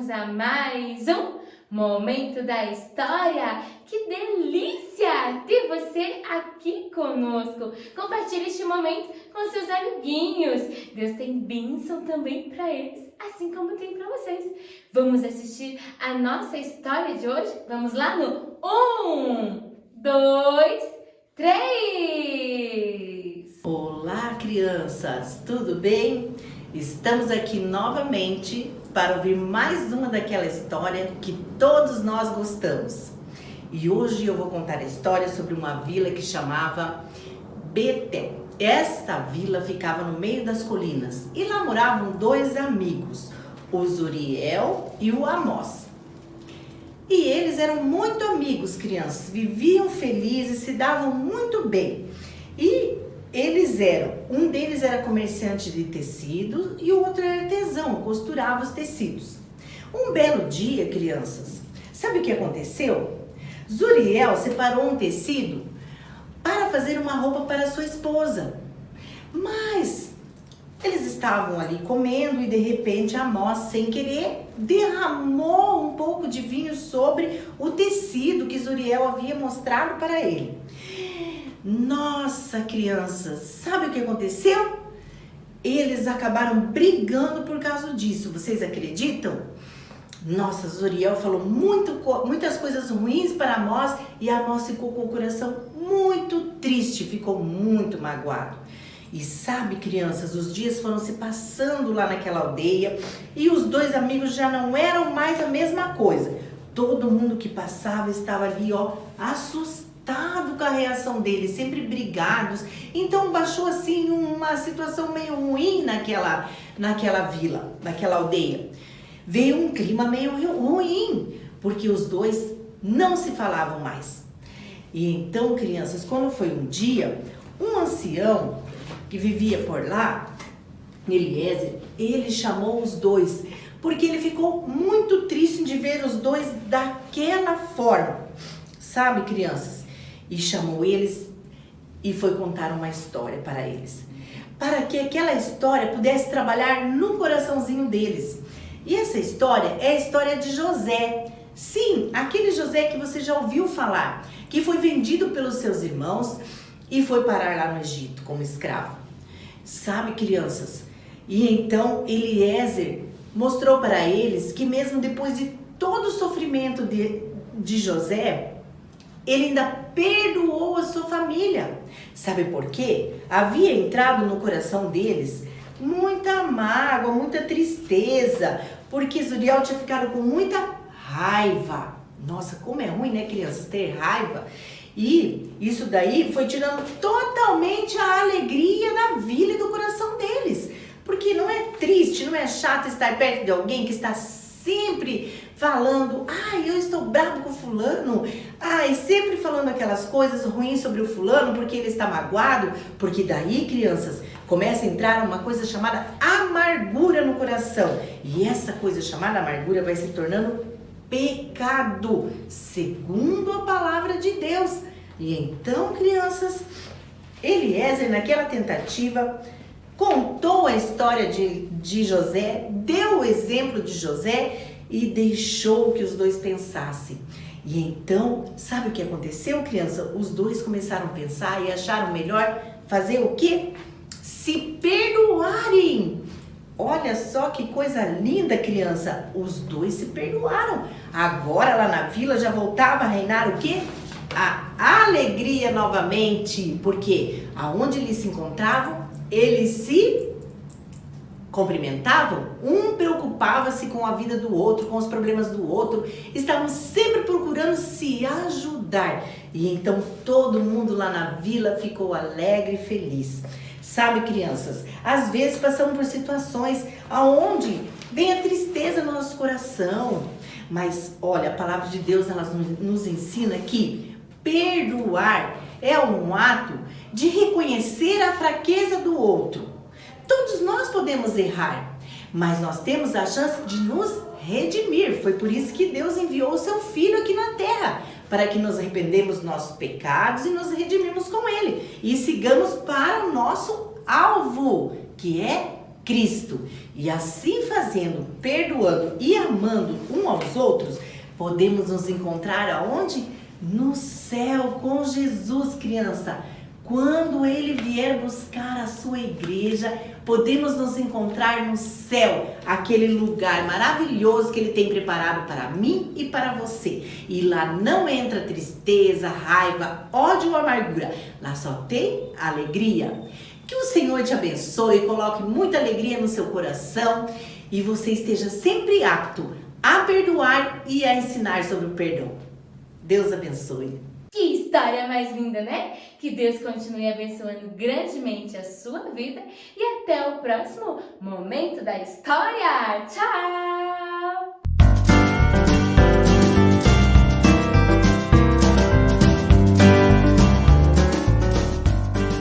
vamos a mais um Momento da História. Que delícia ter você aqui conosco. Compartilhe este momento com seus amiguinhos. Deus tem bênção também para eles, assim como tem para vocês. Vamos assistir a nossa história de hoje? Vamos lá no 1, 2, 3. Olá, crianças! Tudo bem? Estamos aqui novamente para ouvir mais uma daquela história que todos nós gostamos. E hoje eu vou contar a história sobre uma vila que chamava Betel. Esta vila ficava no meio das colinas e lá moravam dois amigos, o Zuriel e o Amós. E eles eram muito amigos, crianças, viviam felizes, se davam muito bem. E um deles era comerciante de tecido e o outro era artesão, costurava os tecidos. Um belo dia, crianças, sabe o que aconteceu? Zuriel separou um tecido para fazer uma roupa para sua esposa. Mas eles estavam ali comendo e de repente Amós, sem querer, derramou um pouco de vinho sobre o tecido que Zuriel havia mostrado para ele. Nossa, crianças, sabe o que aconteceu? Eles acabaram brigando por causa disso, vocês acreditam? Nossa, Zuriel falou muitas coisas ruins para Amós e Amós ficou com o coração muito triste, ficou muito magoado. E sabe, crianças, os dias foram se passando lá naquela aldeia e os dois amigos já não eram mais a mesma coisa. Todo mundo que passava estava ali, assustado com a reação deles, sempre brigados. Então baixou assim uma situação meio ruim naquela vila, naquela aldeia. Veio um clima meio ruim, porque os dois não se falavam mais. E então, crianças, quando foi um dia, um ancião que vivia por lá, Eliezer, ele chamou os dois, porque ele ficou muito triste de ver os dois daquela forma. Sabe, crianças? E chamou eles e foi contar uma história para eles, para que aquela história pudesse trabalhar no coraçãozinho deles. E essa história é a história de José. Sim, aquele José que você já ouviu falar, que foi vendido pelos seus irmãos e foi parar lá no Egito como escravo. Sabe, crianças? E então Eliezer mostrou para eles que mesmo depois de todo o sofrimento de José, ele ainda perdoou a sua família. Sabe por quê? Havia entrado no coração deles muita mágoa, muita tristeza, porque Zuriel tinha ficado com muita raiva. Nossa, como é ruim, né, crianças, ter raiva. E isso daí foi tirando totalmente a alegria da vila e do coração deles. Porque não é triste, não é chato estar perto de alguém que está sempre falando, eu estou bravo com o fulano, e sempre falando aquelas coisas ruins sobre o fulano porque ele está magoado, porque daí, crianças, começa a entrar uma coisa chamada amargura no coração, e essa coisa chamada amargura vai se tornando pecado, segundo a palavra de Deus. E então, crianças, Eliezer, naquela tentativa, contou a história de José, deu o exemplo de José e deixou que os dois pensassem. E então, sabe o que aconteceu, criança? Os dois começaram a pensar e acharam melhor fazer o quê? Se perdoarem. Olha só que coisa linda, criança. Os dois se perdoaram. Agora lá na vila já voltava a reinar o quê? A alegria novamente. Porque aonde eles se encontravam, eles se cumprimentavam, um preocupava-se com a vida do outro, com os problemas do outro, estavam sempre procurando se ajudar. E então todo mundo lá na vila ficou alegre e feliz. Sabe, crianças, às vezes passamos por situações aonde vem a tristeza no nosso coração, mas olha, a palavra de Deus ela nos ensina que perdoar é um ato de reconhecer a fraqueza do outro. Todos nós podemos errar, mas nós temos a chance de nos redimir. Foi por isso que Deus enviou o seu Filho aqui na terra, para que nos arrependemos dos nossos pecados e nos redimimos com Ele. E sigamos para o nosso alvo, que é Cristo. E assim fazendo, perdoando e amando um aos outros, podemos nos encontrar aonde? No céu com Jesus, criança. Quando Ele vier buscar a sua igreja, podemos nos encontrar no céu, aquele lugar maravilhoso que Ele tem preparado para mim e para você. E lá não entra tristeza, raiva, ódio ou amargura. Lá só tem alegria. Que o Senhor te abençoe, coloque muita alegria no seu coração e você esteja sempre apto a perdoar e a ensinar sobre o perdão. Deus abençoe. Que história mais linda, né? Que Deus continue abençoando grandemente a sua vida e até o próximo Momento da História. Tchau!